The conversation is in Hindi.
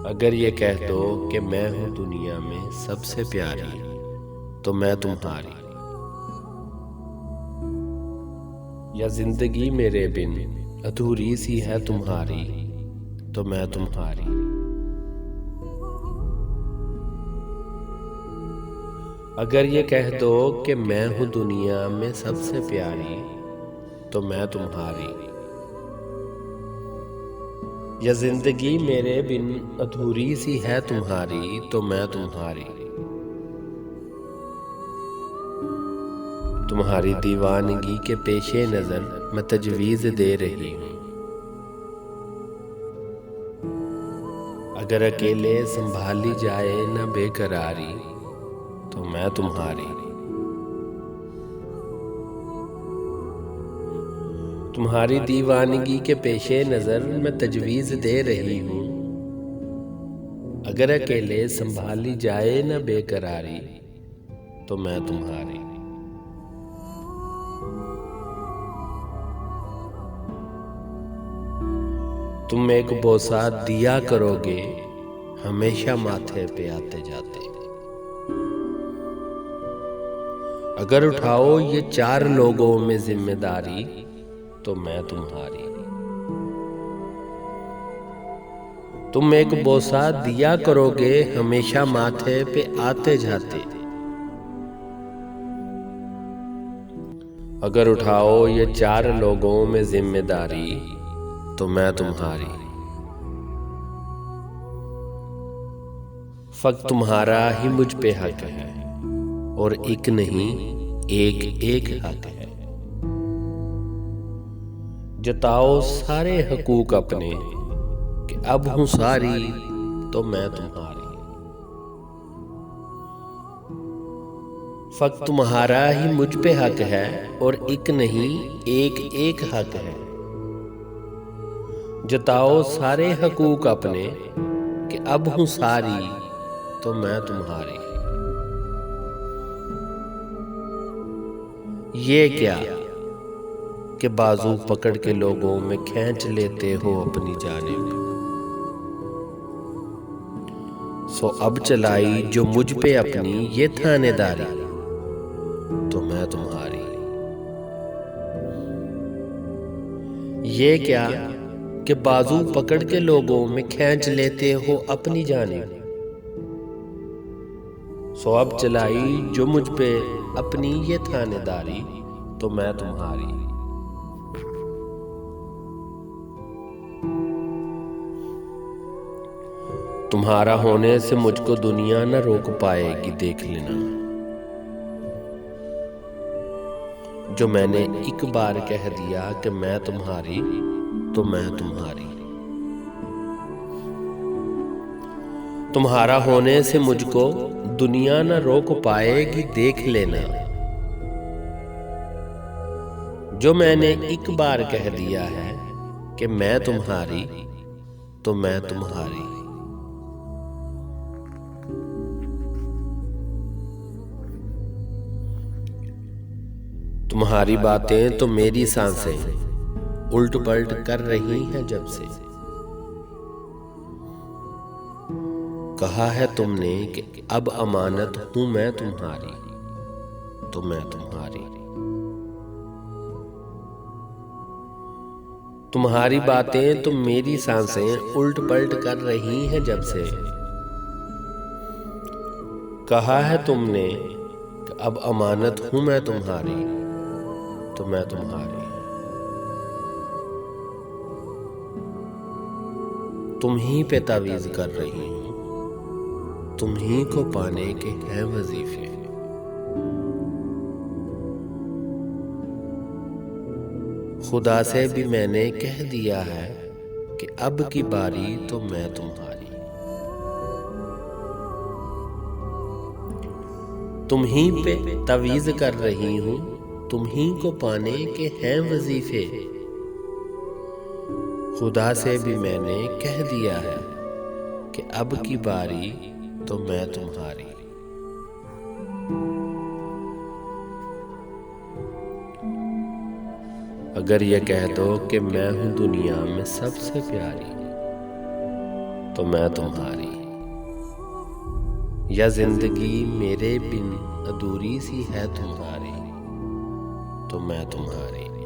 अगर ये कह दो कि मैं हूँ दुनिया में सबसे प्यारी, तो मैं तुम्हारी। या जिंदगी मेरे बिन अधूरी सी है तुम्हारी, तो मैं तुम्हारी। अगर ये कह दो कि मैं हूँ दुनिया में सबसे प्यारी, तो मैं तुम्हारी। या जिंदगी मेरे बिन अधूरी सी है तुम्हारी, तो मैं तुम्हारी। तुम्हारी दीवानगी के पेशे नजर मैं तजवीज़ दे रही हूँ। अगर अकेले संभाली जाए न बेकरारी, तो मैं तुम्हारी। तुम्हारी दीवानगी के पेशे नजर मैं तजवीज़ दे रही हूँ। अगर अकेले संभाली जाए न बेकरारी, तो मैं तुम्हारी। तुम एक बोसा दिया करोगे हमेशा माथे पे आते जाते। अगर उठाओ ये 4 लोगों में जिम्मेदारी, तो मैं तुम्हारी। तुम एक बोसा दिया करोगे हमेशा माथे पे आते जाते। अगर उठाओ ये 4 लोगों में जिम्मेदारी, तो मैं तुम्हारी। फक्त तुम्हारा ही मुझ पे हक है, और एक नहीं एक एक हक है। जताओ सारे हकूक अपने कि अब हूं सारी, तो मैं तुम्हारी। फक्त तुम्हारा ही मुझ पे हक है, और एक नहीं एक एक हक है। जताओ सारे हकूक अपने कि अब हूं सारी, तो मैं तुम्हारी। ये क्या कि बाजू पकड़ के लोगों में खींच लेते हो अपनी जानिब। सो अब चलाई जो मुझ पे अपनी ये थानेदारी, तो मैं तुम्हारी। ये क्या कि बाजू पकड़ के लोगों में खींच लेते हो अपनी जानिब। सो अब चलाई जो मुझ पे अपनी ये थानेदारी, तो मैं तुम्हारी। तुम्हारा होने से मुझको दुनिया न रोक पाएगी, देख लेना। जो मैंने एक बार कह दिया कि मैं तुम्हारी, तो मैं तुम्हारी। तुम्हारा होने से मुझको दुनिया न रोक पाएगी, देख लेना। जो मैंने एक बार कह दिया है कि मैं तुम्हारी, तो मैं तुम्हारी। तुम्हारी बातें तो मेरी सांसें उल्ट पलट कर रही हैं जब से। कहा है तुमने कि अब अमानत हूं मैं तुम्हारी, तो मैं तुम्हारी। तुम्हारी बातें तो मेरी सांसें उल्ट पलट कर रही हैं जब से। कहा है तुमने कि अब अमानत हूं मैं तुम्हारी, तो मैं तुम्हारी। तुम ही पे तावीज़ कर रही हूं, तुम ही को पाने के हैं वजीफे। खुदा से भी मैंने कह दिया है कि अब की बारी तो मैं तुम्हारी। तुम ही पे तावीज़ कर रही हूं, तुम ही को पाने के हैं वजीफे। खुदा से भी मैंने कह दिया है कि अब की बारी तो मैं तुम्हारी। अगर ये कह दो कि मैं हूं दुनिया में सबसे प्यारी, तो मैं तुम्हारी। या जिंदगी मेरे बिन अधूरी सी है तुम्हारी, तो मैं तुम्हारी।